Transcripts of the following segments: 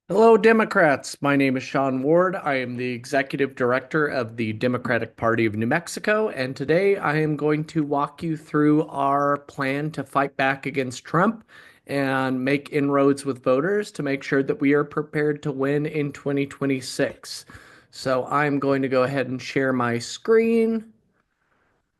Hello, Democrats. My name is Sean Ward. I am the executive director of the Democratic Party of New Mexico, and today I am going to walk you through our plan to fight back against Trump and make inroads with voters to make sure that we are prepared to win in 2026. So I'm going to go ahead and share my screen.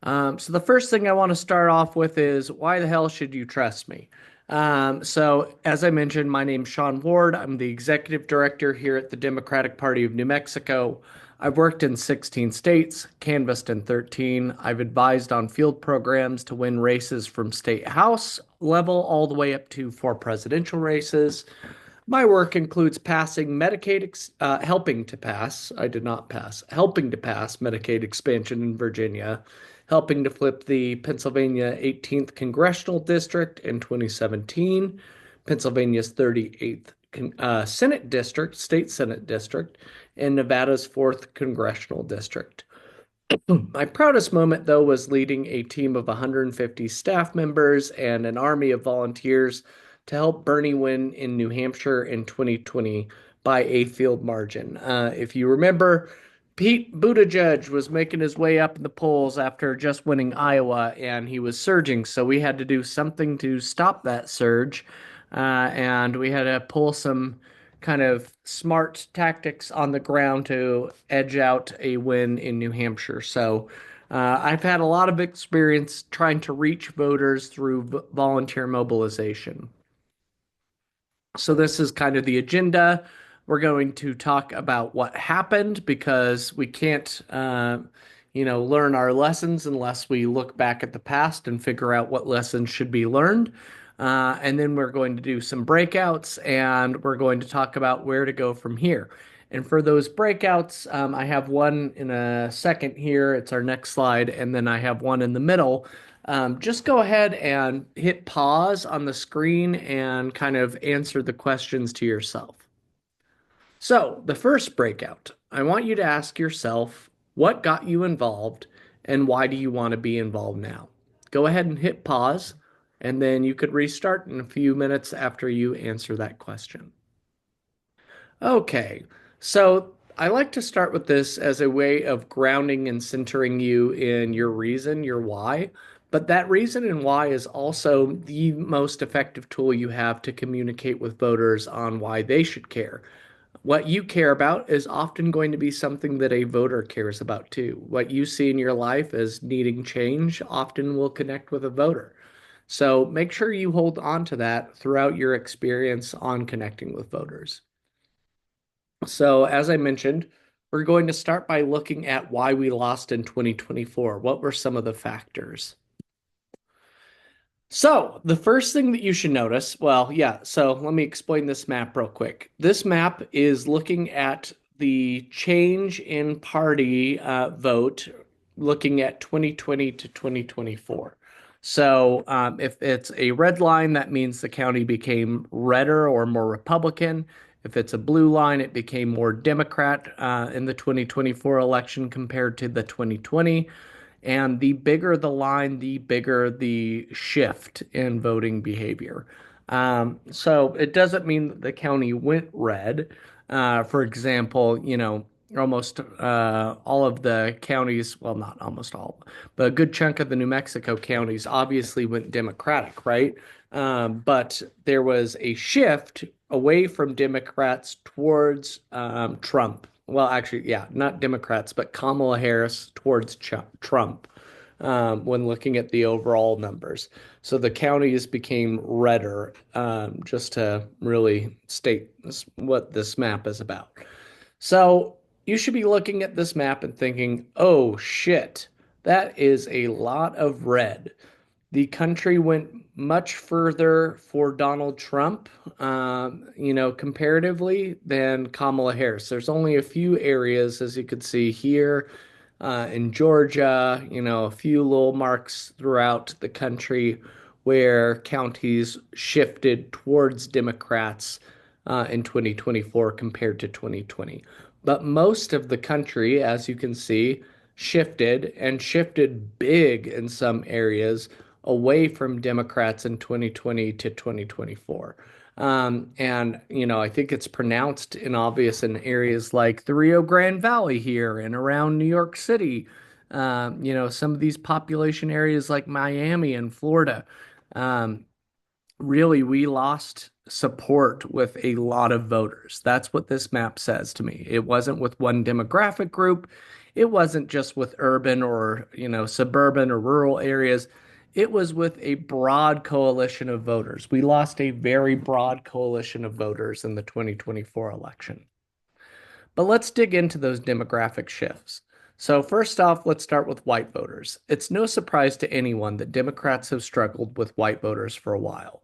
So the first thing I want to start off with is why the hell should you trust me? So as I mentioned, my name's Sean Ward. I'm the executive director here at the Democratic Party of New Mexico. I've worked in 16 states, canvassed in 13. I've advised on field programs to win races from state house level all the way up to four presidential races. My work includes passing Medicaid, helping to pass, I did not pass, helping to pass Medicaid expansion in Virginia, helping to flip the Pennsylvania 18th Congressional District in 2017, Pennsylvania's 38th Senate District, State Senate District, and Nevada's 4th Congressional District. My proudest moment, though, was leading a team of 150 staff members and an army of volunteers to help Bernie win in New Hampshire in 2020 by a field margin. If you remember, Pete Buttigieg was making his way up in the polls after just winning Iowa, and he was surging. So we had to do something to stop that surge, and we had to pull some kind of smart tactics on the ground to edge out a win in New Hampshire. So I've had a lot of experience trying to reach voters through volunteer mobilization. So this is kind of the agenda. We're going to talk about what happened because we can't, learn our lessons unless we look back at the past and figure out what lessons should be learned. And then we're going to do some breakouts and we're going to talk about where to go from here. And for those breakouts, I have one in a second here. It's our next slide. And then I have one in the middle. Just go ahead and hit pause on the screen and kind of answer the questions to yourself. So, the first breakout, I want you to ask yourself what got you involved and why do you want to be involved now? Go ahead and hit pause, and then you could restart in a few minutes after you answer that question. Okay, so I like to start with this as a way of grounding and centering you in your reason, your why. But that reason and why is also the most effective tool you have to communicate with voters on why they should care. What you care about is often going to be something that a voter cares about too. What you see in your life as needing change often will connect with a voter. So make sure you hold on to that throughout your experience on connecting with voters. So, as I mentioned, we're going to start by looking at why we lost in 2024. What were some of the factors? So, the first thing that you should notice, well, yeah, so let me explain this map real quick. This map is looking at the change in party vote, looking at 2020 to 2024. So, if it's a red line, that means the county became redder or more Republican. If it's a blue line, it became more Democrat in the 2024 election compared to the 2020. And the bigger the line, the bigger the shift in voting behavior. So it doesn't mean that the county went red. For example, almost all of the counties, well, not almost all, but a good chunk of the New Mexico counties obviously went Democratic, right? But there was a shift away from Democrats towards Trump. Well, actually, yeah, not Democrats, but Kamala Harris towards Trump when looking at the overall numbers. So the counties became redder, just to really state what this map is about. So you should be looking at this map and thinking, oh shit, that is a lot of red. The country went much further for Donald Trump, comparatively than Kamala Harris. There's only a few areas, as you could see here, in Georgia, a few little marks throughout the country where counties shifted towards Democrats in 2024 compared to 2020. But most of the country, as you can see, shifted and shifted big in some areas away from Democrats in 2020 to 2024. I think it's pronounced and obvious in areas like the Rio Grande Valley here and around New York City. Some of these population areas like Miami and Florida. Um, Really, we lost support with a lot of voters. That's what this map says to me. It wasn't with one demographic group. It wasn't just with urban or, suburban or rural areas. It was with a broad coalition of voters. We lost a very broad coalition of voters in the 2024 election. But let's dig into those demographic shifts. So, first off, let's start with white voters. It's no surprise to anyone that Democrats have struggled with white voters for a while.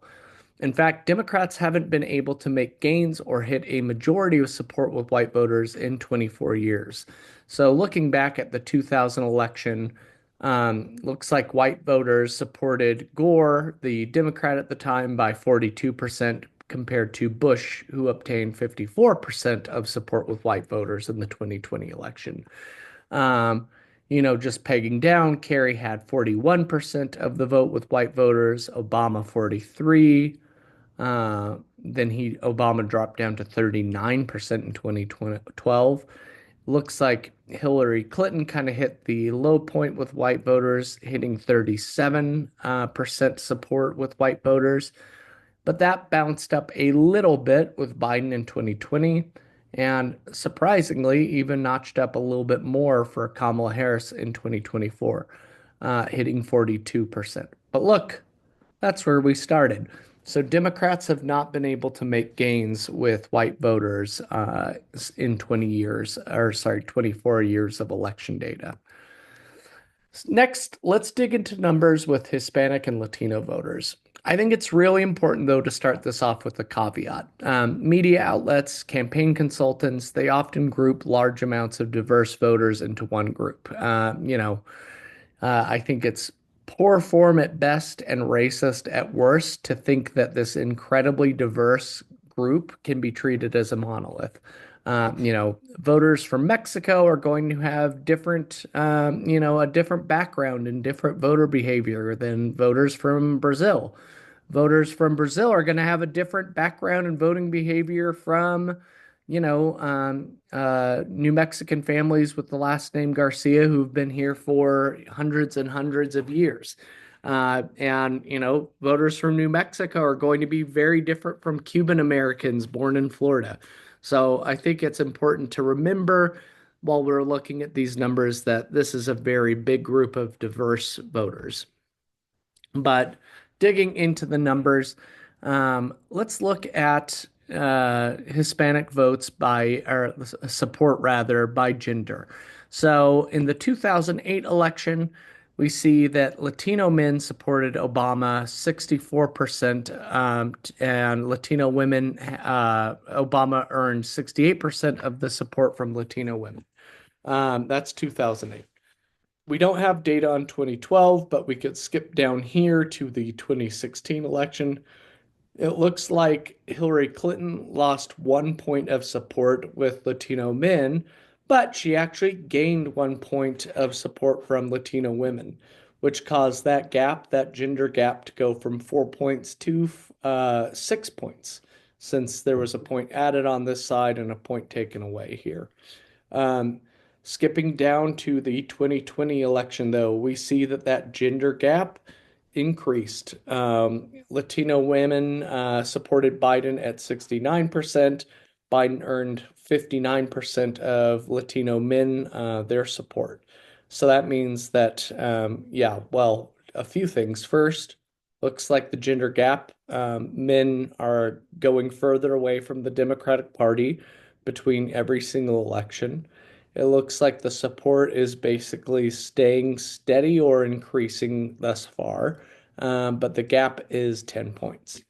In fact, Democrats haven't been able to make gains or hit a majority of support with white voters in 24 years. So, looking back at the 2000 election, looks like white voters supported Gore, the Democrat at the time, by 42% compared to Bush, who obtained 54% of support with white voters in the 2020 election. Um, just pegging down, Kerry had 41% of the vote with white voters, Obama 43. Then Obama dropped down to 39% in 2012. Looks like Hillary Clinton kind of hit the low point with white voters, hitting 37% support with white voters. But that bounced up a little bit with Biden in 2020, and surprisingly, even notched up a little bit more for Kamala Harris in 2024, hitting 42%. But look, that's where we started. So Democrats have not been able to make gains with white voters in 20 years, or sorry, 24 years of election data. Next, let's dig into numbers with Hispanic and Latino voters. I think it's really important, though, to start this off with a caveat. Media outlets, campaign consultants, they often group large amounts of diverse voters into one group. I think it's poor form at best and racist at worst to think that this incredibly diverse group can be treated as a monolith. Voters from Mexico are going to have a different background and different voter behavior than voters from Brazil. Voters from Brazil are going to have a different background and voting behavior from, New Mexican families with the last name Garcia who've been here for hundreds and hundreds of years. Voters from New Mexico are going to be very different from Cuban Americans born in Florida. So I think it's important to remember while we're looking at these numbers that this is a very big group of diverse voters. But digging into the numbers, let's look at Hispanic votes or support rather, by gender. So in the 2008 election, we see that Latino men supported Obama 64%, and Latino women, Obama earned 68% of the support from Latino women. That's 2008. We don't have data on 2012, but we could skip down here to the 2016 election. It looks like Hillary Clinton lost 1 point of support with Latino men, but she actually gained 1 point of support from Latino women, which caused that gap, that gender gap, to go from 4 points to 6 points, since there was a point added on this side and a point taken away here. Skipping down to the 2020 election, though, we see that gender gap increased. Latino women supported Biden at 69%. Biden earned 59% of Latino men their support. So that means that, a few things. First, looks like the gender gap, men are going further away from the Democratic Party between every single election. It looks like the support is basically staying steady or increasing thus far, but the gap is 10 points.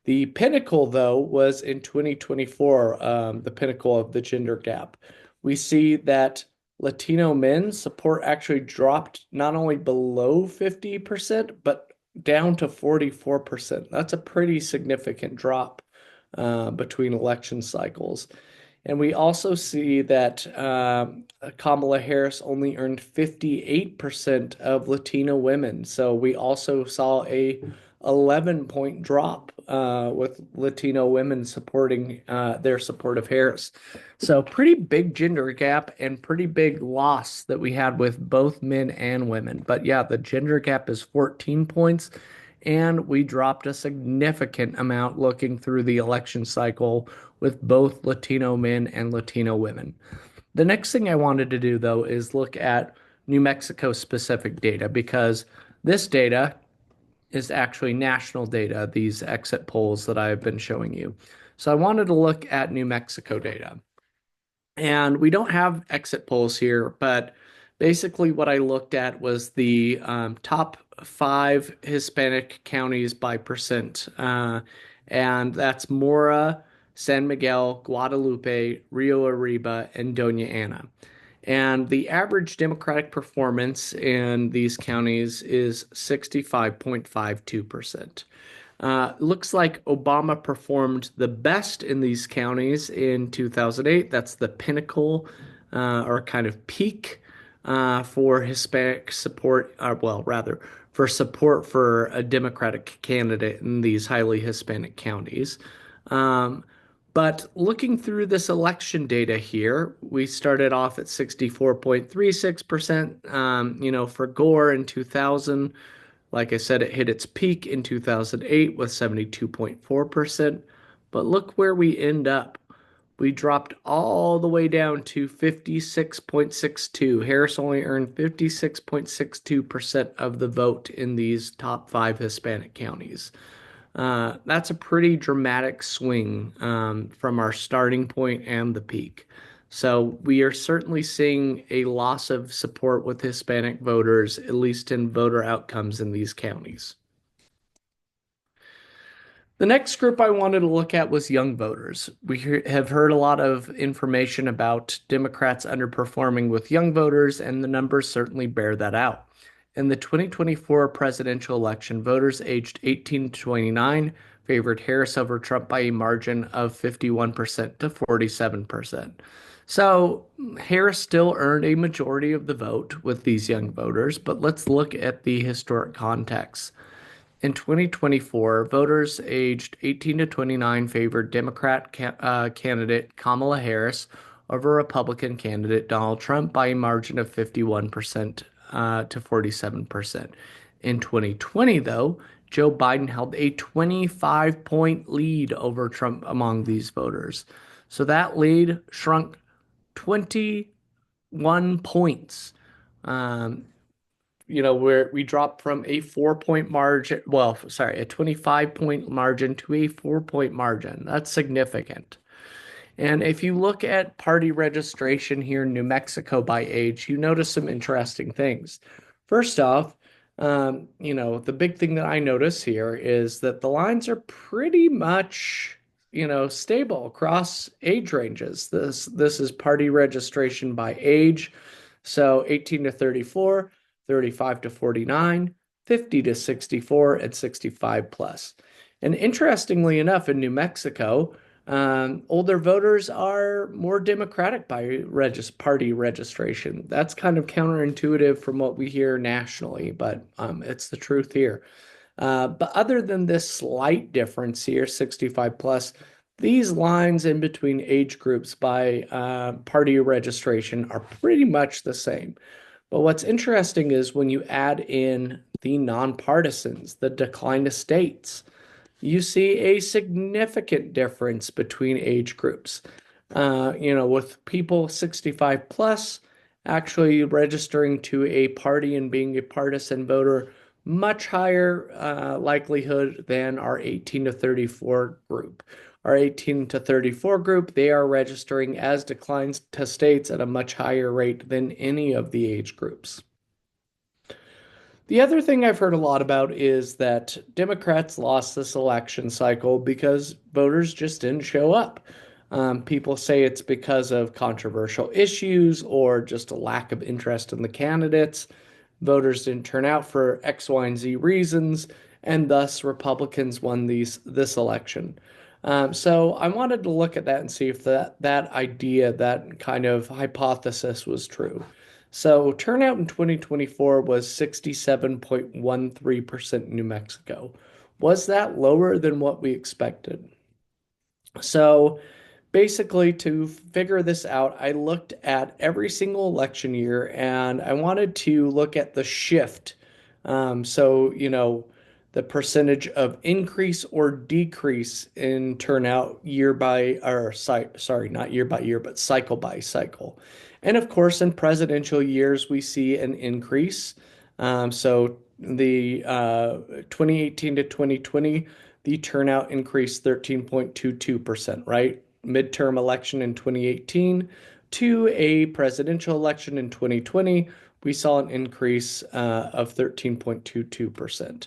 The pinnacle, though, was in 2024, the pinnacle of the gender gap. We see that Latino men support actually dropped not only below 50%, but down to 44%. That's a pretty significant drop between election cycles. And we also see that Kamala Harris only earned 58% of Latino women. So we also saw a 11-point drop with Latino women supporting their support of Harris. So pretty big gender gap and pretty big loss that we had with both men and women. But yeah, the gender gap is 14 points, and we dropped a significant amount looking through the election cycle with both Latino men and Latino women. The next thing I wanted to do, though, is look at New Mexico specific data because this data is actually national data, these exit polls that I've been showing you. So I wanted to look at New Mexico data. And we don't have exit polls here, but basically what I looked at was the top 5 Hispanic counties by percent. And that's Mora, San Miguel, Guadalupe, Rio Arriba, and Doña Ana. And the average Democratic performance in these counties is 65.52%. Looks like Obama performed the best in these counties in 2008. That's the pinnacle or kind of peak for Hispanic support, well, rather, for support for a Democratic candidate in these highly Hispanic counties. Um, but looking through this election data here, we started off at 64.36%, for Gore in 2000. Like I said, it hit its peak in 2008 with 72.4%. But look where we end up. We dropped all the way down to 56.62. Harris only earned 56.62% of the vote in these top 5 Hispanic counties. That's a pretty dramatic swing from our starting point and the peak. So we are certainly seeing a loss of support with Hispanic voters, at least in voter outcomes in these counties. The next group I wanted to look at was young voters. We have heard a lot of information about Democrats underperforming with young voters, and the numbers certainly bear that out. In the 2024 presidential election, voters aged 18 to 29 favored Harris over Trump by a margin of 51% to 47%. So Harris still earned a majority of the vote with these young voters, but let's look at the historic context. In 2024, voters aged 18 to 29 favored Democrat candidate Kamala Harris over Republican candidate Donald Trump by a margin of 51% to 47%. In 2020, though, Joe Biden held a 25-point lead over Trump among these voters. So that lead shrunk 21 points. Where we dropped from a 4-point margin, well, sorry, a 25-point margin to a 4-point margin. That's significant. And if you look at party registration here in New Mexico by age, you notice some interesting things. First off, the big thing that I notice here is that the lines are pretty much, stable across age ranges. This is party registration by age. So 18 to 34, 35 to 49, 50 to 64, and 65 plus. And interestingly enough, in New Mexico, older voters are more Democratic by party registration. That's kind of counterintuitive from what we hear nationally, but it's the truth here. But other than this slight difference here, 65 plus, these lines in between age groups by party registration are pretty much the same. But what's interesting is when you add in the nonpartisans, the decline of states, you see a significant difference between age groups. With people 65 plus actually registering to a party and being a partisan voter, much higher likelihood than our 18 to 34 group. Our 18 to 34 group, they are registering as declines to states at a much higher rate than any of the age groups. The other thing I've heard a lot about is that Democrats lost this election cycle because voters just didn't show up. People say it's because of controversial issues or just a lack of interest in the candidates. Voters didn't turn out for X, Y, and Z reasons, and thus Republicans won this election. So I wanted to look at that and see if that idea, that kind of hypothesis was true. So turnout in 2024 was 67.13% in New Mexico. Was that lower than what we expected? So basically, to figure this out, I looked at every single election year and I wanted to look at the shift. The percentage of increase or decrease in turnout year by, or sorry, not year by year, but cycle by cycle. And of course, in presidential years, we see an increase. So the 2018 to 2020, the turnout increased 13.22%, right? Midterm election in 2018 to a presidential election in 2020, we saw an increase of 13.22%.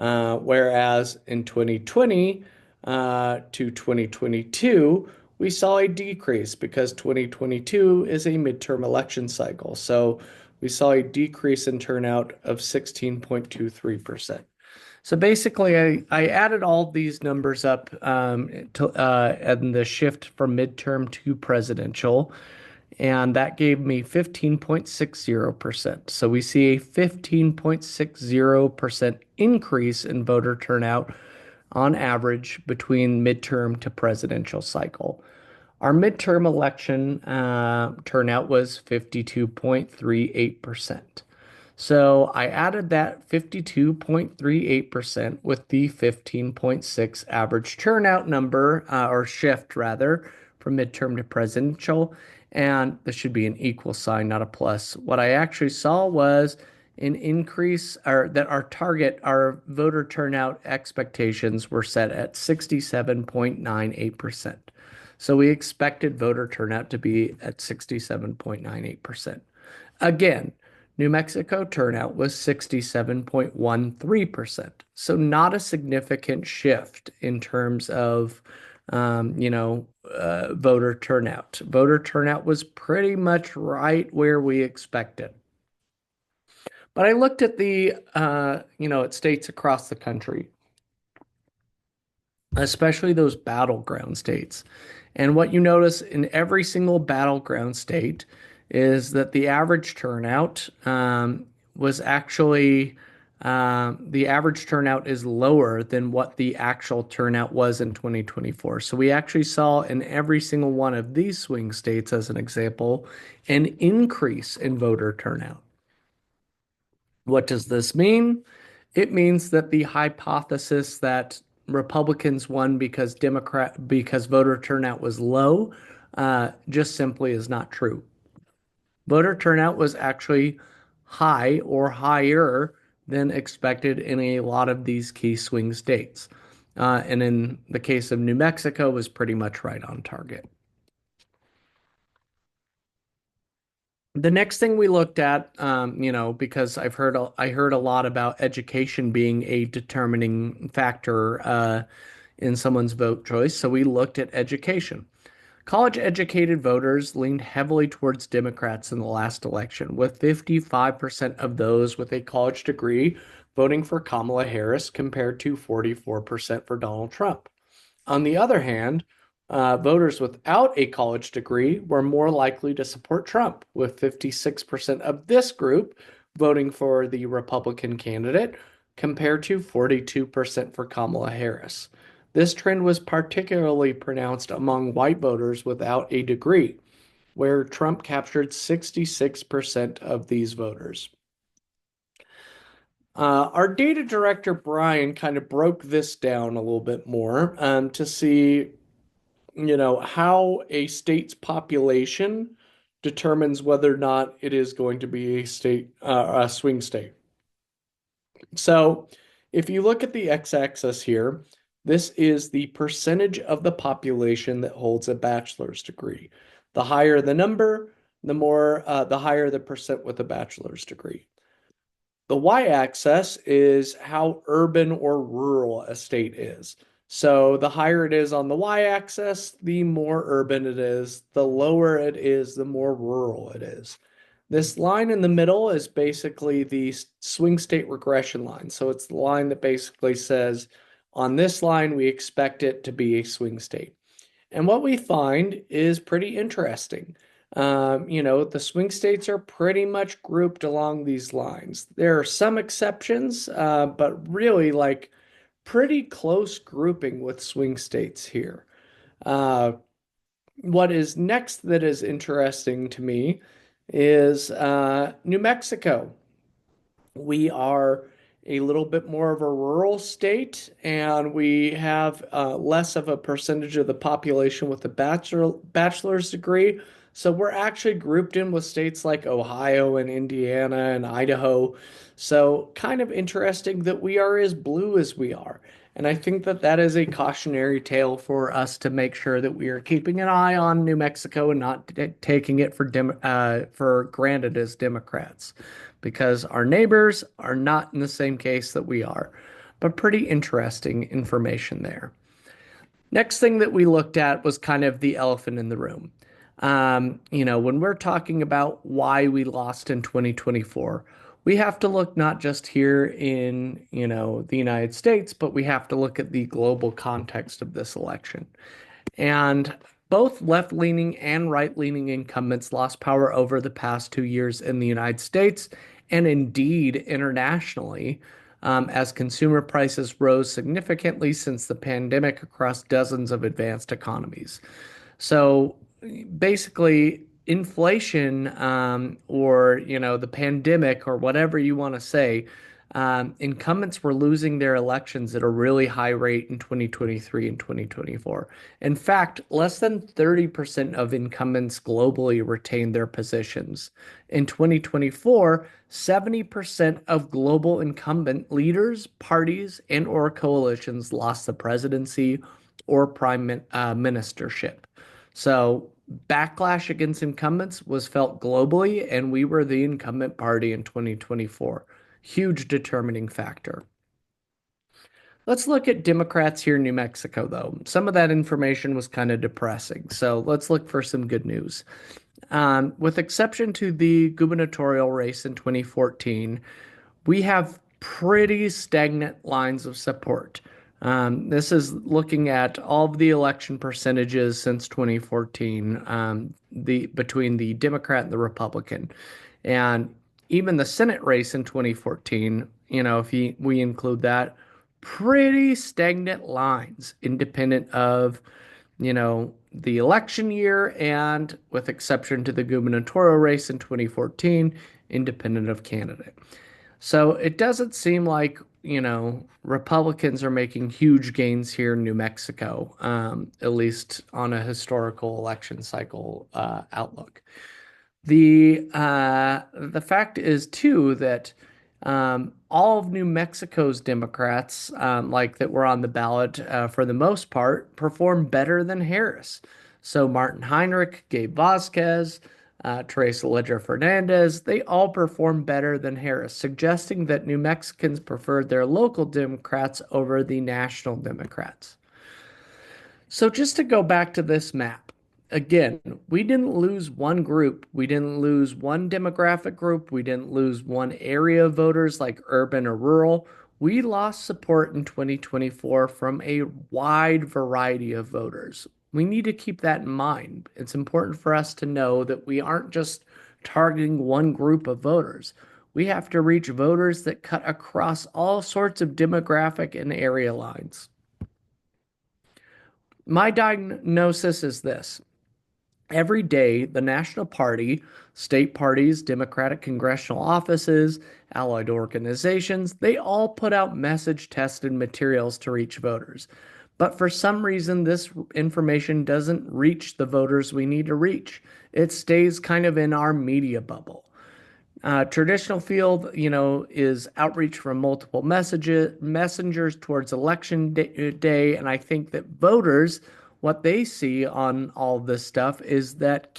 Whereas in 2020 to 2022, we saw a decrease because 2022 is a midterm election cycle. So we saw a decrease in turnout of 16.23%. So basically, I added all these numbers up and the shift from midterm to presidential, and that gave me 15.60%. So we see a 15.60% increase in voter turnout on average between midterm to presidential cycle. Our midterm election turnout was 52.38%. So I added that 52.38% with the 15.6 average turnout number, or shift rather, from midterm to presidential. And this should be an equal sign, not a plus. What I actually saw was an increase, or that our voter turnout expectations were set at 67.98%. So we expected voter turnout to be at 67.98%. Again, New Mexico turnout was 67.13%. So not a significant shift in terms of, voter turnout. Voter turnout was pretty much right where we expected. But I looked at at states across the country, especially those battleground states. And what you notice in every single battleground state is that the average turnout was actually the average turnout is lower than what the actual turnout was in 2024. So we actually saw in every single one of these swing states, as an example, an increase in voter turnout. What does this mean? It means that the hypothesis that Republicans won because voter turnout was low just simply is not true. Voter turnout was actually high or higher than expected in a lot of these key swing states. And in the case of New Mexico, was pretty much right on target. The next thing we looked at, because I heard a lot about education being a determining factor in someone's vote choice. So we looked at education. College educated voters leaned heavily towards Democrats in the last election, with 55% of those with a college degree voting for Kamala Harris compared to 44% for Donald Trump. On the other hand, voters without a college degree were more likely to support Trump, with 56% of this group voting for the Republican candidate compared to 42% for Kamala Harris. This trend was particularly pronounced among white voters without a degree, where Trump captured 66% of these voters. Our data director, Brian, kind of broke this down a little bit more to see, how a state's population determines whether or not it is going to be a swing state. So if you look at the x-axis here, this is the percentage of the population that holds a bachelor's degree. The higher the number, the higher the percent with a bachelor's degree. The y-axis is how urban or rural a state is. So the higher it is on the y-axis, the more urban it is. The lower it is, the more rural it is. This line in the middle is basically the swing state regression line. So it's the line that basically says On this line, we expect it to be a swing state. And what we find is pretty interesting. The swing states are pretty much grouped along these lines. There are some exceptions, but really like pretty close grouping with swing states here. Uh, what is next that is interesting to me is New Mexico. We are a little bit more of a rural state, and we have less of a percentage of the population with a bachelor's degree. So we're actually grouped in with states like Ohio and Indiana and Idaho. So kind of interesting that we are as blue as we are. And I think that that is a cautionary tale for us to make sure that we are keeping an eye on New Mexico and not taking it for granted as Democrats, because our neighbors are not in the same case that we are. But pretty interesting information there. Next thing that we looked at was kind of the elephant in the room. When we're talking about why we lost in 2024, we have to look not just here in, the United States, but we have to look at the global context of this election. And both left leaning and right leaning incumbents lost power over the past 2 years in the United States and indeed internationally, as consumer prices rose significantly since the pandemic across dozens of advanced economies. So basically, inflation, or the pandemic, or whatever you want to say, incumbents were losing their elections at a really high rate in 2023 and 2024. In fact, less than 30% of incumbents globally retained their positions. In 2024, 70% of global incumbent leaders, parties, and or coalitions lost the presidency or ministership. So backlash against incumbents was felt globally, and we were the incumbent party in 2024. Huge determining factor. Let's look at Democrats here in New Mexico, though. Some of that information was kind of depressing. So let's look for some good news. With exception to the gubernatorial race in 2014, we have pretty stagnant lines of support. This is looking at all of the election percentages since 2014, between the Democrat and the Republican. And even the Senate race in 2014, if we include that, pretty stagnant lines, independent of, the election year, and with exception to the gubernatorial race in 2014, independent of candidate. So it doesn't seem like, Republicans are making huge gains here in New Mexico, at least on a historical election cycle outlook. The fact is too that all of New Mexico's Democrats, like that were on the ballot for the most part, performed better than Harris. So Martin Heinrich, Gabe Vasquez, Teresa Ledger Fernandez, they all performed better than Harris, suggesting that New Mexicans preferred their local Democrats over the national Democrats. So just to go back to this map, again, we didn't lose one group. We didn't lose one demographic group. We didn't lose one area of voters like urban or rural. We lost support in 2024 from a wide variety of voters. We need to keep that in mind. It's important for us to know that we aren't just targeting one group of voters. We have to reach voters that cut across all sorts of demographic and area lines. My diagnosis is this. Every day, the National Party, state parties, Democratic congressional offices, allied organizations, they all put out message tested materials to reach voters. But for some reason, this information doesn't reach the voters we need to reach. It stays kind of in our media bubble. Traditional field, is outreach from multiple messengers towards election day, and I think that voters, what they see on all this stuff is that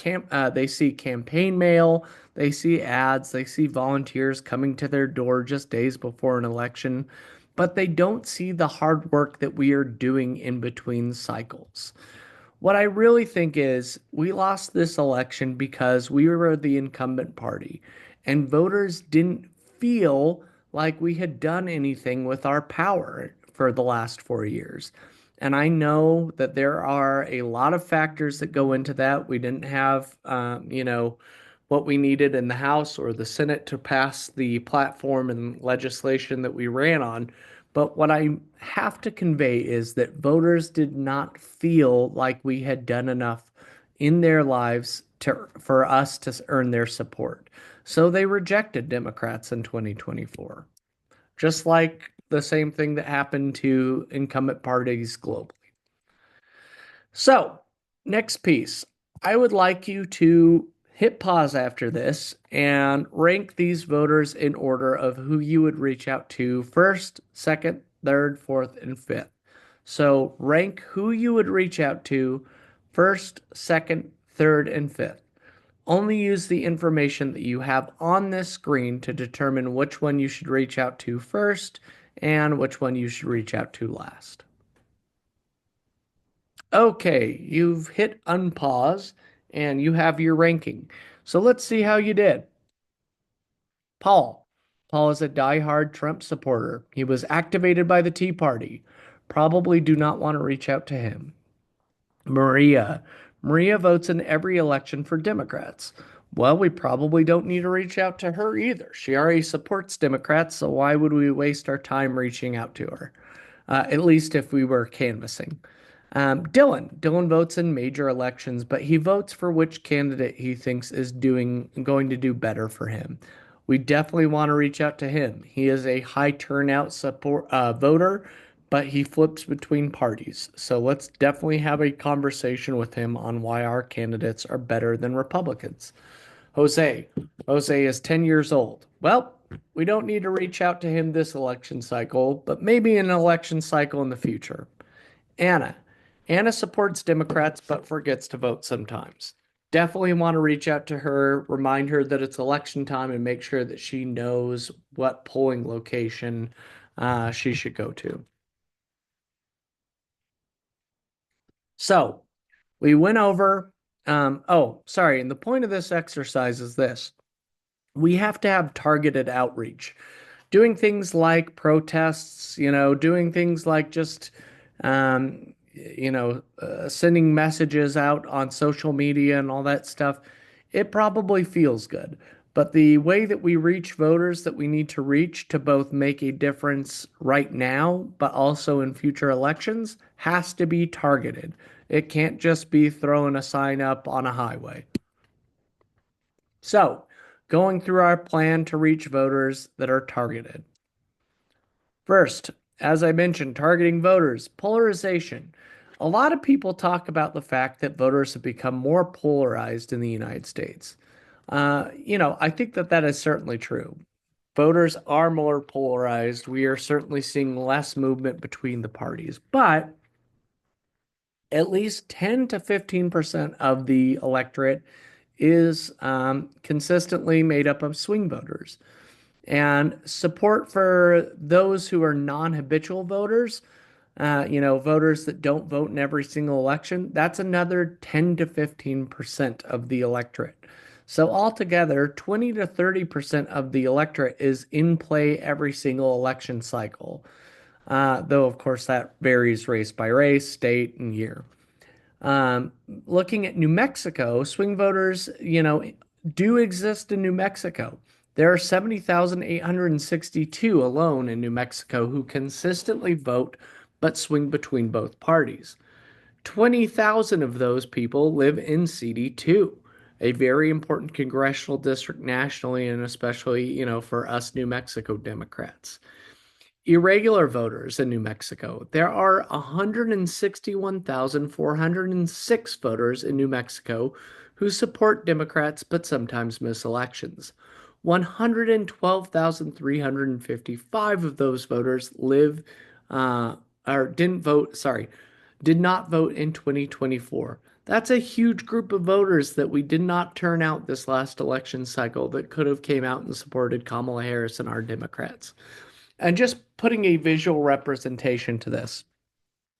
they see campaign mail, they see ads, they see volunteers coming to their door just days before an election, but they don't see the hard work that we are doing in between cycles. What I really think is we lost this election because we were the incumbent party, and voters didn't feel like we had done anything with our power for the last 4 years. And I know that there are a lot of factors that go into that. We didn't have, what we needed in the House or the Senate to pass the platform and legislation that we ran on. But what I have to convey is that voters did not feel like we had done enough in their lives for us to earn their support. So they rejected Democrats in 2024, just like the same thing that happened to incumbent parties globally. So, next piece. I would like you to hit pause after this and rank these voters in order of who you would reach out to first, second, third, fourth, and fifth. So, rank who you would reach out to first, second, third, and fifth. Only use the information that you have on this screen to determine which one you should reach out to first and which one you should reach out to last. Okay, you've hit unpause and you have your ranking. So let's see how you did. Paul. Paul is a die-hard Trump supporter. He was activated by the Tea Party. Probably do not want to reach out to him. Maria. Maria votes in every election for Democrats. Well, we probably don't need to reach out to her either. She already supports Democrats, so why would we waste our time reaching out to her? At least if we were canvassing. Dylan votes in major elections, but he votes for which candidate he thinks is going to do better for him. We definitely want to reach out to him. He is a high turnout support voter, but he flips between parties. So let's definitely have a conversation with him on why our candidates are better than Republicans. Jose. Jose is 10 years old. Well, we don't need to reach out to him this election cycle, but maybe an election cycle in the future. Anna. Anna supports Democrats but forgets to vote sometimes. Definitely want to reach out to her, remind her that it's election time, and make sure that she knows what polling location she should go to. So we went over. Sorry. And the point of this exercise is this: we have to have targeted outreach, doing things like protests, doing things like just, sending messages out on social media and all that stuff. It probably feels good. But the way that we reach voters that we need to reach to both make a difference right now, but also in future elections, has to be targeted. It can't just be throwing a sign up on a highway. So, going through our plan to reach voters that are targeted. First, as I mentioned, targeting voters, polarization. A lot of people talk about the fact that voters have become more polarized in the United States. I think that that is certainly true. Voters are more polarized. We are certainly seeing less movement between the parties, but at least 10 to 15% of the electorate is consistently made up of swing voters. And support for those who are non-habitual voters, voters that don't vote in every single election, that's another 10 to 15% of the electorate. So altogether, 20 to 30% of the electorate is in play every single election cycle. Though, of course, that varies race by race, state, and year. Looking at New Mexico, swing voters, do exist in New Mexico. There are 70,862 alone in New Mexico who consistently vote but swing between both parties. 20,000 of those people live in CD2, a very important congressional district nationally and especially, for us New Mexico Democrats. Irregular voters in New Mexico. There are 161,406 voters in New Mexico who support Democrats but sometimes miss elections. 112,355 of those voters did not vote in 2024. That's a huge group of voters that we did not turn out this last election cycle that could have came out and supported Kamala Harris and our Democrats. And just putting a visual representation to this.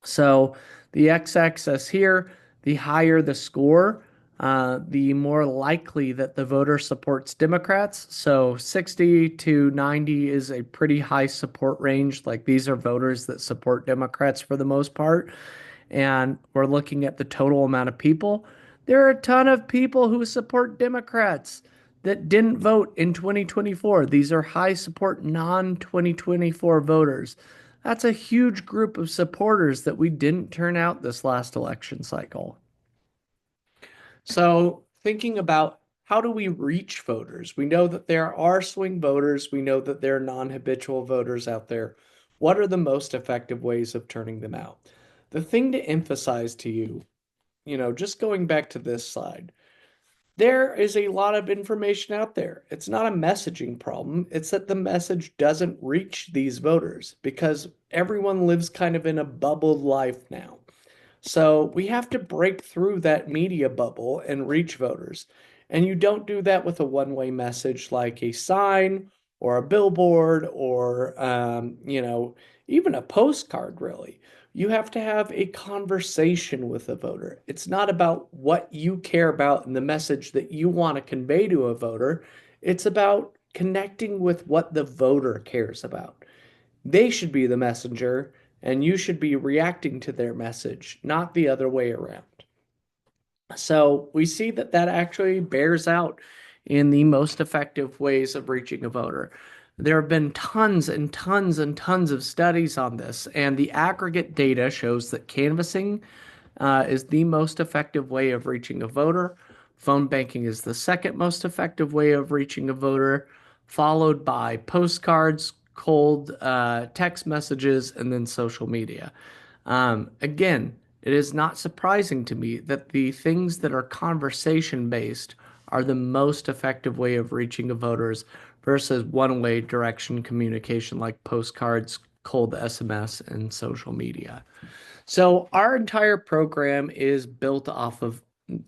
So the x-axis here, the higher the score, the more likely that the voter supports Democrats. So 60 to 90 is a pretty high support range. Like these are voters that support Democrats for the most part. And we're looking at the total amount of people. There are a ton of people who support Democrats that didn't vote in 2024. These are high support non 2024 voters. That's a huge group of supporters that we didn't turn out this last election cycle. So, thinking about how do we reach voters? We know that there are swing voters. We know that there are non-habitual voters out there. What are the most effective ways of turning them out? The thing to emphasize to you, just going back to this slide, there is a lot of information out there. It's not a messaging problem. It's that the message doesn't reach these voters because everyone lives kind of in a bubbled life now. So we have to break through that media bubble and reach voters. And you don't do that with a one-way message like a sign or a billboard or, even a postcard, really. You have to have a conversation with a voter. It's not about what you care about and the message that you want to convey to a voter. It's about connecting with what the voter cares about. They should be the messenger, and you should be reacting to their message, not the other way around. So we see that that actually bears out in the most effective ways of reaching a voter. There have been tons and tons and tons of studies on this, and the aggregate data shows that canvassing is the most effective way of reaching a voter. Phone banking is the second most effective way of reaching a voter, followed by postcards, cold text messages, and then social media. Again, it is not surprising to me that the things that are conversation based are the most effective way of reaching a voters versus one-way direction communication like postcards, cold SMS, and social media. So our entire program is built off of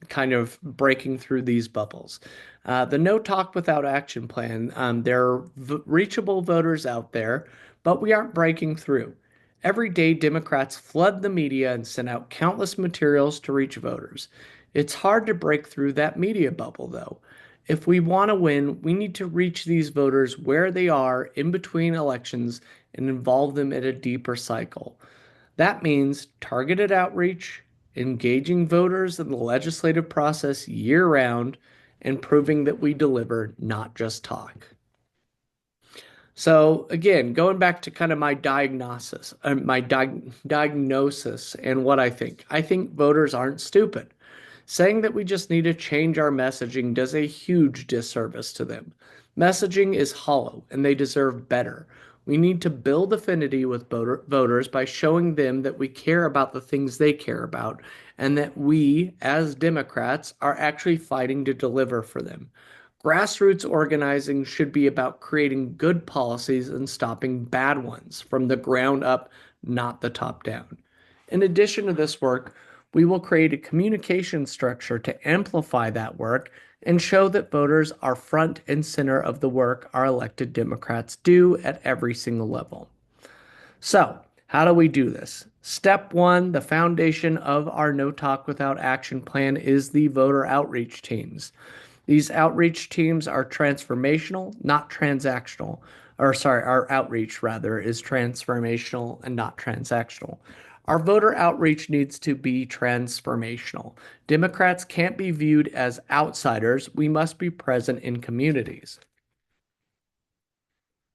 kind of breaking through these bubbles. The No Talk Without Action plan, there are reachable voters out there, but we aren't breaking through. Every day, Democrats flood the media and send out countless materials to reach voters. It's hard to break through that media bubble, though. If we want to win, we need to reach these voters where they are in between elections and involve them in a deeper cycle. That means targeted outreach, engaging voters in the legislative process year round, and proving that we deliver, not just talk. So again, going back to kind of my diagnosis and what I think. I think voters aren't stupid. Saying that we just need to change our messaging does a huge disservice to them. Messaging is hollow and they deserve better. We need to build affinity with voters by showing them that we care about the things they care about and that we, as Democrats, are actually fighting to deliver for them. Grassroots organizing should be about creating good policies and stopping bad ones from the ground up, not the top down. In addition to this work, we will create a communication structure to amplify that work and show that voters are front and center of the work our elected Democrats do at every single level. So, how do we do this? Step one, the foundation of our No Talk Without Action plan is the voter outreach teams. These outreach teams are transformational, not transactional. Or, sorry, our outreach rather is transformational and not transactional. Our voter outreach needs to be transformational. Democrats can't be viewed as outsiders. We must be present in communities.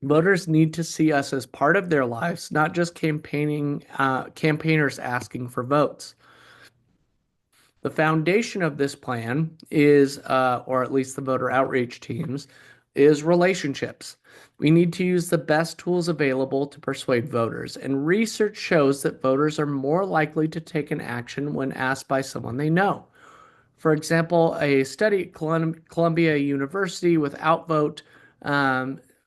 Voters need to see us as part of their lives, not just campaigners asking for votes. The foundation of this plan is, or at least the voter outreach teams, is relationships. We need to use the best tools available to persuade voters, and research shows that voters are more likely to take an action when asked by someone they know. For example, a study at Columbia University with Outvote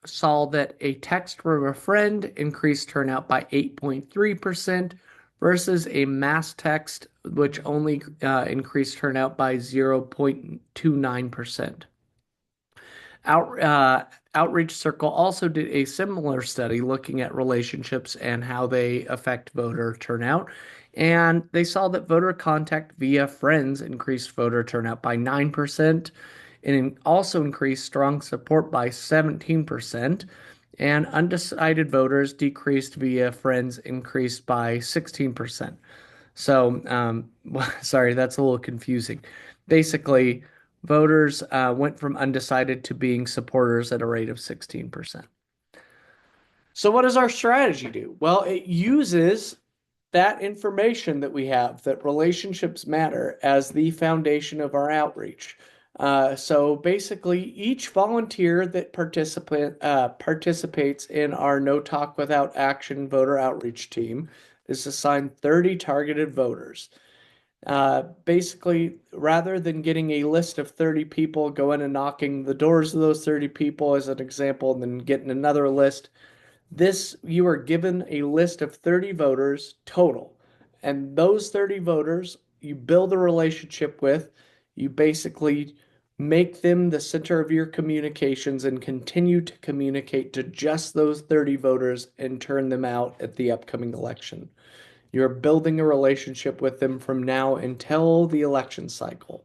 saw that a text from a friend increased turnout by 8.3% versus a mass text, which only increased turnout by 0.29%. Outreach Circle also did a similar study looking at relationships and how they affect voter turnout. And they saw that voter contact via friends increased voter turnout by 9% and also increased strong support by 17%. And undecided voters decreased via friends increased by 16%. So, sorry, that's a little confusing. Basically, voters went from undecided to being supporters at a rate of 16%. So, what does our strategy do? Well, it uses that information that we have, that relationships matter, as the foundation of our outreach. So basically, each volunteer that participates in our No Talk Without Action voter outreach team is assigned 30 targeted voters. Basically, rather than getting a list of 30 people, going and knocking the doors of those 30 people as an example, and then getting another list, you are given a list of 30 voters total. And those 30 voters you build a relationship with. You basically make them the center of your communications and continue to communicate to just those 30 voters and turn them out at the upcoming election. You're building a relationship with them from now until the election cycle.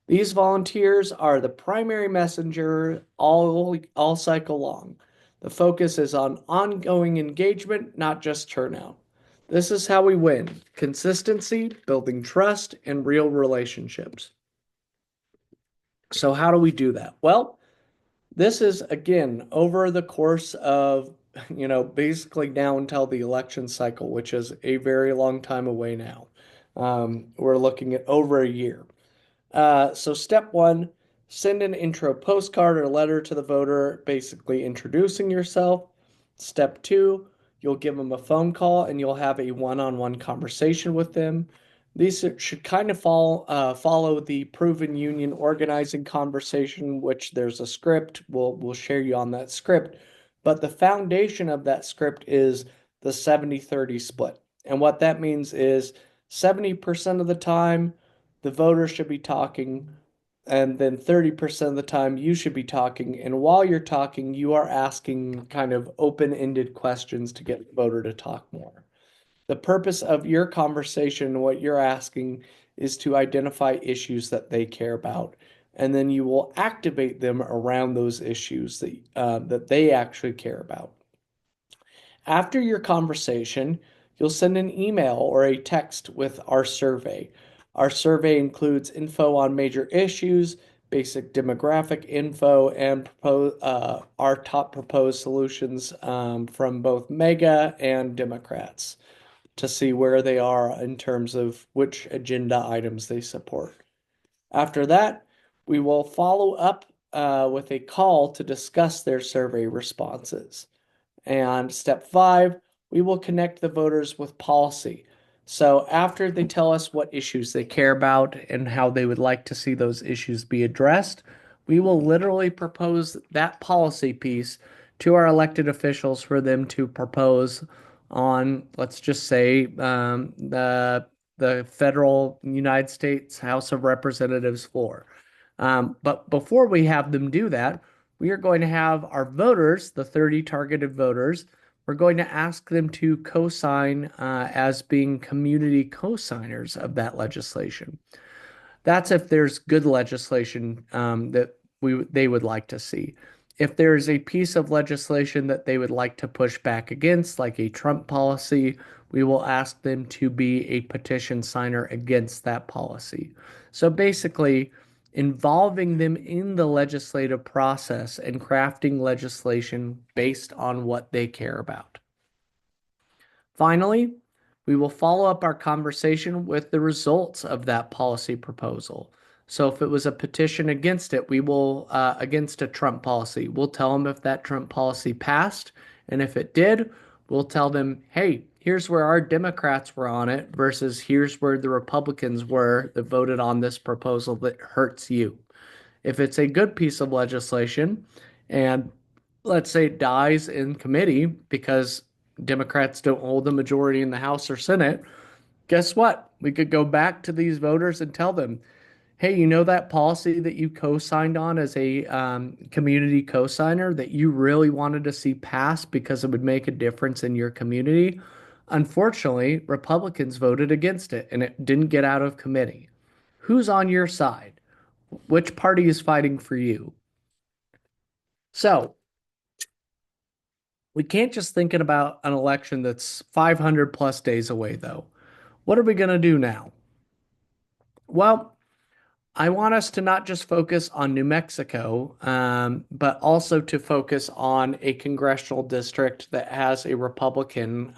These volunteers are the primary messenger all cycle long. The focus is on ongoing engagement, not just turnout. This is how we win: consistency, building trust, and real relationships. So, how do we do that? Well, this is again over the course of, basically now until the election cycle, which is a very long time away now. We're looking at over a year. So step one, send an intro postcard or letter to the voter, basically introducing yourself. Step two, you'll give them a phone call and you'll have a one-on-one conversation with them. These should kind of follow the proven union organizing conversation, which there's a script. We'll share you on that script. But the foundation of that script is the 70-30 split. And what that means is 70% of the time, the voter should be talking, and then 30% of the time you should be talking. And while you're talking, you are asking kind of open-ended questions to get the voter to talk more. The purpose of your conversation, what you're asking, is to identify issues that they care about. And then you will activate them around those issues that they actually care about. After your conversation, you'll send an email or a text with our survey. Our survey includes info on major issues, basic demographic info, and our top proposed solutions from both MAGA and Democrats to see where they are in terms of which agenda items they support. After that, we will follow up with a call to discuss their survey responses. And step five, we will connect the voters with policy. So after they tell us what issues they care about and how they would like to see those issues be addressed, we will literally propose that policy piece to our elected officials for them to propose on, let's just say, the federal United States House of Representatives floor. But before we have them do that, we are going to have our voters, the 30 targeted voters, we're going to ask them to co-sign as being community co-signers of that legislation. That's if there's good legislation that they would like to see. If there's a piece of legislation that they would like to push back against, like a Trump policy, we will ask them to be a petition signer against that policy. So basically, involving them in the legislative process and crafting legislation based on what they care about. Finally, we will follow up our conversation with the results of that policy proposal. So if it was a petition against it, we will, against a Trump policy, we'll tell them if that Trump policy passed. And if it did, we'll tell them, hey, here's where our Democrats were on it versus here's where the Republicans were that voted on this proposal that hurts you. If it's a good piece of legislation and let's say it dies in committee because Democrats don't hold the majority in the House or Senate, guess what? We could go back to these voters and tell them, hey, you know that policy that you co-signed on as a community co-signer that you really wanted to see pass because it would make a difference in your community? Unfortunately, Republicans voted against it and it didn't get out of committee. Who's on your side? Which party is fighting for you? So, we can't just thinking about an election that's 500 plus days away, though. What are we going to do now? Well, I want us to not just focus on New Mexico, but also to focus on a congressional district that has a Republican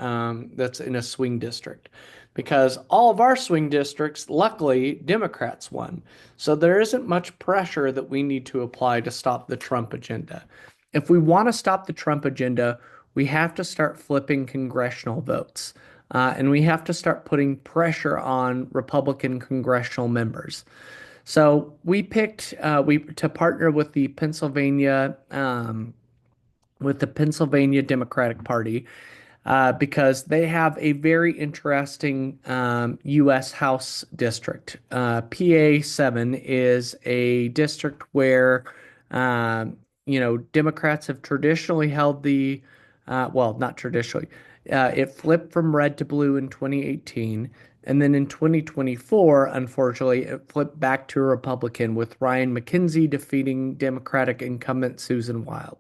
that's in a swing district. Because all of our swing districts, luckily, Democrats won. So there isn't much pressure that we need to apply to stop the Trump agenda. If we want to stop the Trump agenda, we have to start flipping congressional votes. And we have to start putting pressure on Republican congressional members. So we picked we to partner with the Pennsylvania Democratic Party because they have a very interesting U.S. House district. PA 7 is a district where Democrats have traditionally held well, not traditionally. It flipped from red to blue in 2018. And then in 2024, unfortunately, it flipped back to a Republican with Ryan McKenzie defeating Democratic incumbent Susan Wild.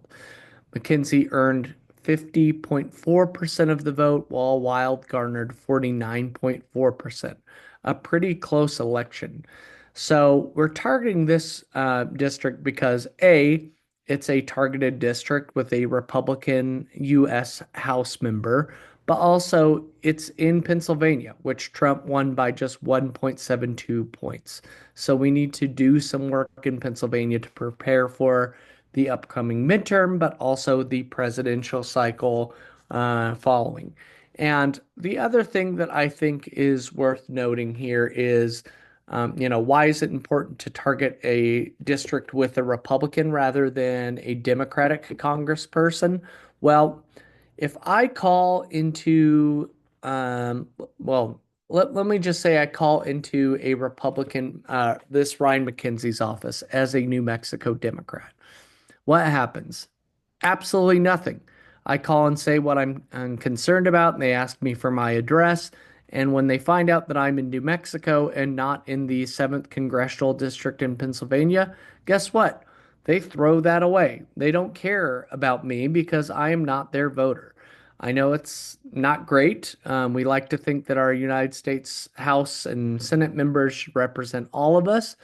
McKenzie earned 50.4% of the vote, while Wild garnered 49.4%. A pretty close election. So we're targeting this district because A, it's a targeted district with a Republican U.S. House member, but also it's in Pennsylvania, which Trump won by just 1.72 points. So we need to do some work in Pennsylvania to prepare for the upcoming midterm, but also the presidential cycle following. And the other thing that I think is worth noting here is, why is it important to target a district with a Republican rather than a Democratic congressperson? Well, if I call into, um, well, let me just say I call into a Republican, this Ryan McKenzie's office as a New Mexico Democrat. What happens? Absolutely nothing. I call and say what I'm concerned about, and they ask me for my address. And when they find out that I'm in New Mexico and not in the 7th Congressional District in Pennsylvania, guess what? They throw that away. They don't care about me because I am not their voter. I know it's not great. We like to think that our United States House and Senate members should represent all of us,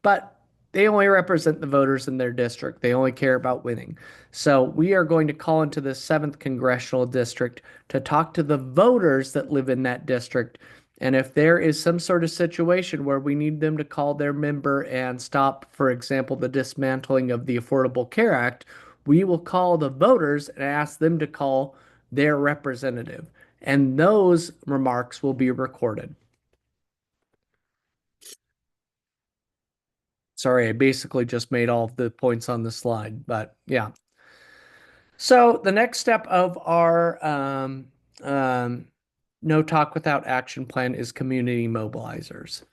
but they only represent the voters in their district. They only care about winning. So we are going to call into the 7th congressional district to talk to the voters that live in that district. And if there is some sort of situation where we need them to call their member and stop, for example, the dismantling of the Affordable Care Act, we will call the voters and ask them to call their representative. And those remarks will be recorded. Sorry, I basically just made all of the points on the slide, but yeah. So the next step of our No Talk Without Action plan is community mobilizers.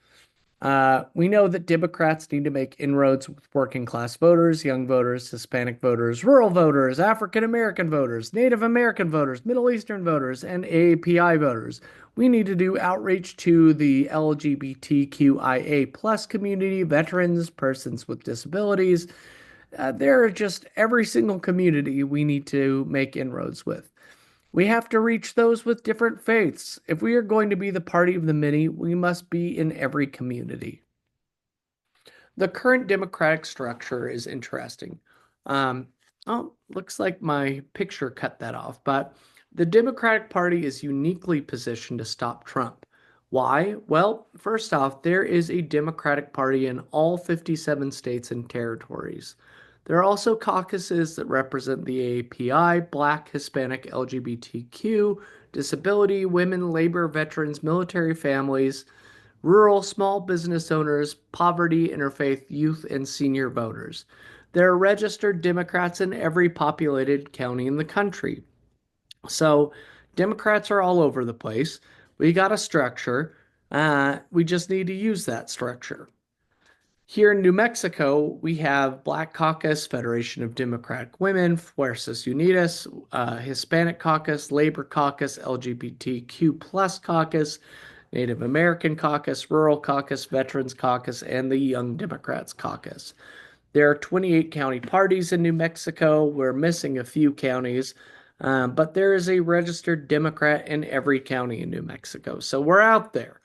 We know that Democrats need to make inroads with working class voters, young voters, Hispanic voters, rural voters, African American voters, Native American voters, Middle Eastern voters, and AAPI voters. We need to do outreach to the LGBTQIA plus community, veterans, persons with disabilities. There are just every single community we need to make inroads with. We have to reach those with different faiths. If we are going to be the party of the many, we must be in every community. The current democratic structure is interesting. Um, looks like my picture cut that off, but the Democratic Party is uniquely positioned to stop Trump. Why? Well, first off, there is a Democratic Party in all 57 states and territories. There are also caucuses that represent the AAPI, Black, Hispanic, LGBTQ, disability, women, labor, veterans, military families, rural small business owners, poverty, interfaith, youth, and senior voters. There are registered Democrats in every populated county in the country. So Democrats are all over the place. We got a structure. We just need to use that structure. Here in New Mexico, we have Black Caucus, Federation of Democratic Women, Fuerzas Unidas, Hispanic Caucus, Labor Caucus, LGBTQ plus Caucus, Native American Caucus, Rural Caucus, Veterans Caucus, and the Young Democrats Caucus. There are 28 county parties in New Mexico. We're missing a few counties, but there is a registered Democrat in every county in New Mexico. So we're out there.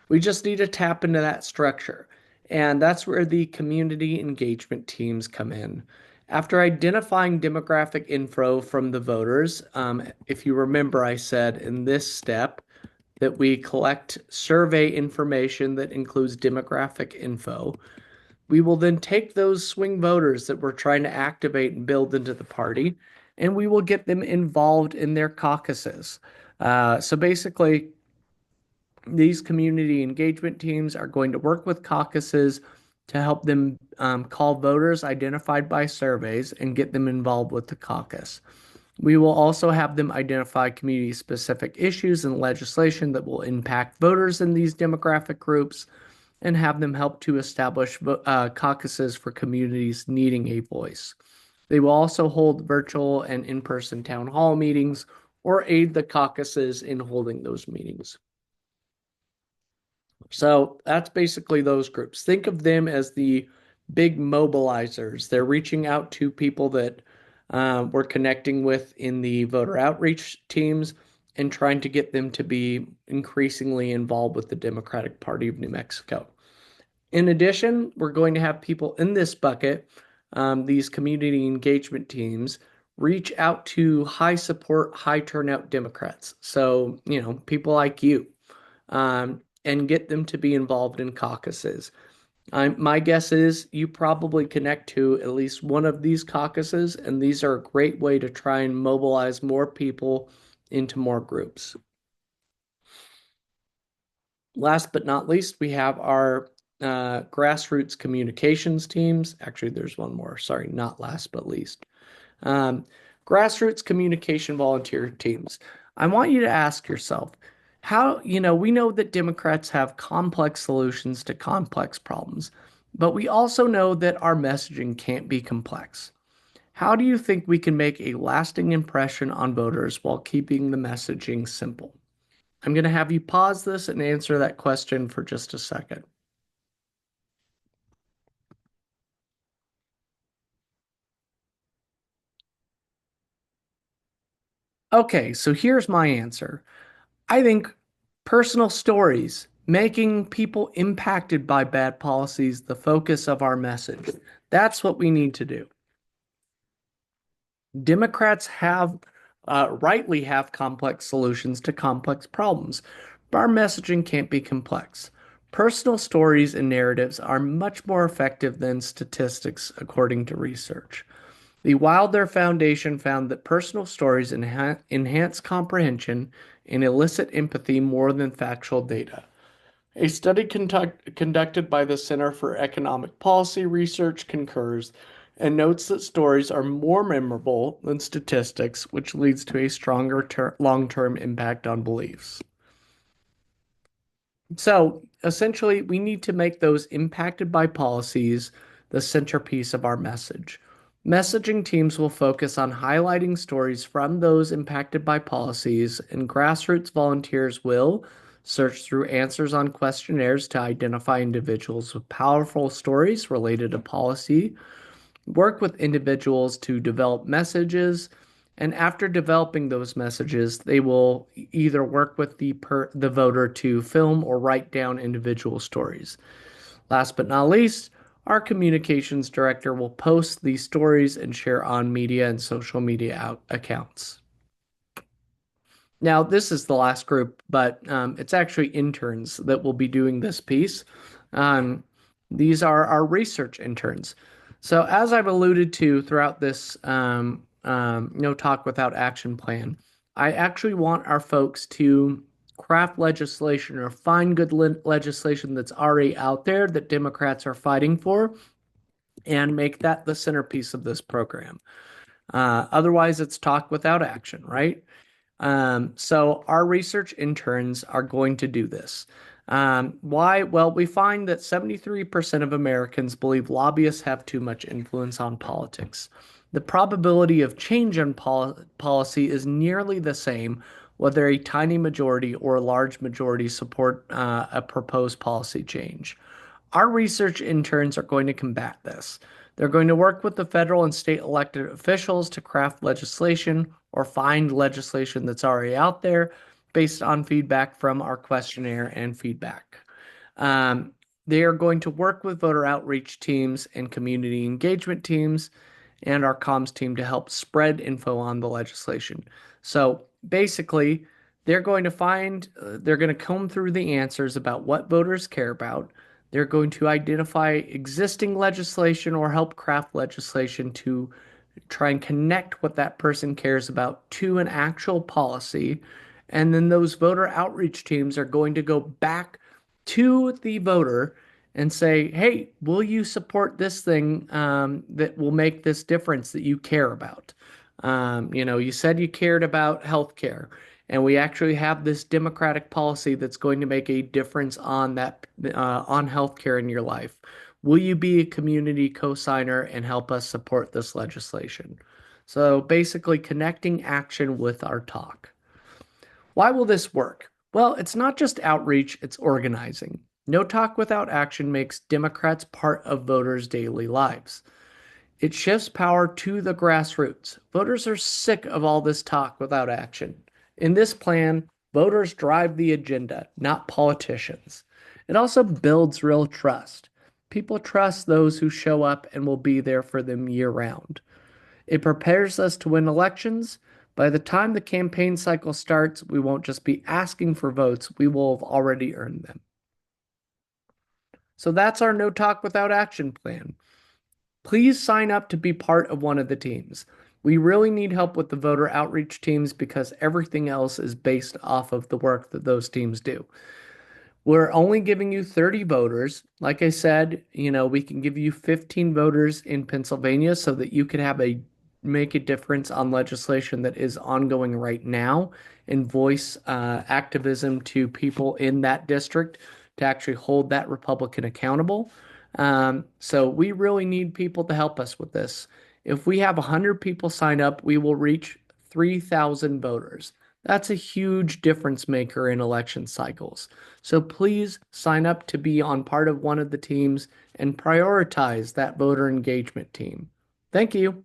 We just need to tap into that structure. And that's where the community engagement teams come in. After identifying demographic info from the voters, if you remember, I said in this step that we collect survey information that includes demographic info. We will then take those swing voters that we're trying to activate and build into the party, and we will get them involved in their caucuses. So basically, these community engagement teams are going to work with caucuses to help them call voters identified by surveys and get them involved with the caucus. We will also have them identify community specific issues and legislation that will impact voters in these demographic groups and have them help to establish caucuses for communities needing a voice. They will also hold virtual and in person town hall meetings or aid the caucuses in holding those meetings. So that's basically those groups. Think of them as the big mobilizers. They're reaching out to people that we're connecting with in the voter outreach teams and trying to get them to be increasingly involved with the Democratic Party of New Mexico. In addition, we're going to have people in this bucket, these community engagement teams, reach out to high support, high turnout Democrats. So, people like you, and get them to be involved in caucuses. My guess is you probably connect to at least one of these caucuses, and these are a great way to try and mobilize more people into more groups. Last but not least, we have our grassroots communications teams. Actually, there's one more. Sorry, not last but least. Grassroots communication volunteer teams. I want you to ask yourself, we know that Democrats have complex solutions to complex problems, but we also know that our messaging can't be complex. How do you think we can make a lasting impression on voters while keeping the messaging simple? I'm going to have you pause this and answer that question for just a second. Okay, so here's my answer. I think personal stories, making people impacted by bad policies, the focus of our message. That's what we need to do. Democrats rightly have complex solutions to complex problems, but our messaging can't be complex. Personal stories and narratives are much more effective than statistics, according to research. The Wilder Foundation found that personal stories enhance comprehension and elicit empathy more than factual data. A study conducted by the Center for Economic Policy Research concurs and notes that stories are more memorable than statistics, which leads to a stronger long-term impact on beliefs. So essentially, we need to make those impacted by policies the centerpiece of our message. Messaging teams will focus on highlighting stories from those impacted by policies, and grassroots volunteers will search through answers on questionnaires to identify individuals with powerful stories related to policy, work with individuals to develop messages, and after developing those messages, they will either work with the voter to film or write down individual stories. Last but not least, our communications director will post these stories and share on media and social media accounts. Now, this is the last group, but it's actually interns that will be doing this piece. These are our research interns. So, as I've alluded to throughout this No Talk Without Action plan, I actually want our folks to craft legislation or find good legislation that's already out there that Democrats are fighting for and make that the centerpiece of this program. Otherwise, it's talk without action, right? So our research interns are going to do this. Why? Well, we find that 73% of Americans believe lobbyists have too much influence on politics. The probability of change in policy is nearly the same whether a tiny majority or a large majority support a proposed policy change. Our research interns are going to combat this. They're going to work with the federal and state elected officials to craft legislation or find legislation that's already out there based on feedback from our questionnaire and feedback. Um, they are going to work with voter outreach teams and community engagement teams and our comms team to help spread info on the legislation. So basically, they're going to comb through the answers about what voters care about. They're going to identify existing legislation or help craft legislation to try and connect what that person cares about to an actual policy. And then those voter outreach teams are going to go back to the voter and say, hey, will you support this thing that will make this difference that you care about? You said you cared about healthcare, and we actually have this democratic policy that's going to make a difference on that on healthcare in your life. Will you be a community co-signer and help us support this legislation? So basically, connecting action with our talk. Why will this work? Well, it's not just outreach, it's organizing. No talk without action makes Democrats part of voters' daily lives. It shifts power to the grassroots. Voters are sick of all this talk without action. In this plan, voters drive the agenda, not politicians. It also builds real trust. People trust those who show up and will be there for them year round. It prepares us to win elections. By the time the campaign cycle starts, we won't just be asking for votes, we will have already earned them. So that's our No Talk Without Action plan. Please sign up to be part of one of the teams. We really need help with the voter outreach teams because everything else is based off of the work that those teams do. We're only giving you 30 voters. Like I said, we can give you 15 voters in Pennsylvania so that you can make a difference on legislation that is ongoing right now and voice activism to people in that district to actually hold that Republican accountable. So we really need people to help us with this. If we have 100 people sign up, we will reach 3,000 voters. That's a huge difference maker in election cycles. So please sign up to be on part of one of the teams and prioritize that voter engagement team. Thank you.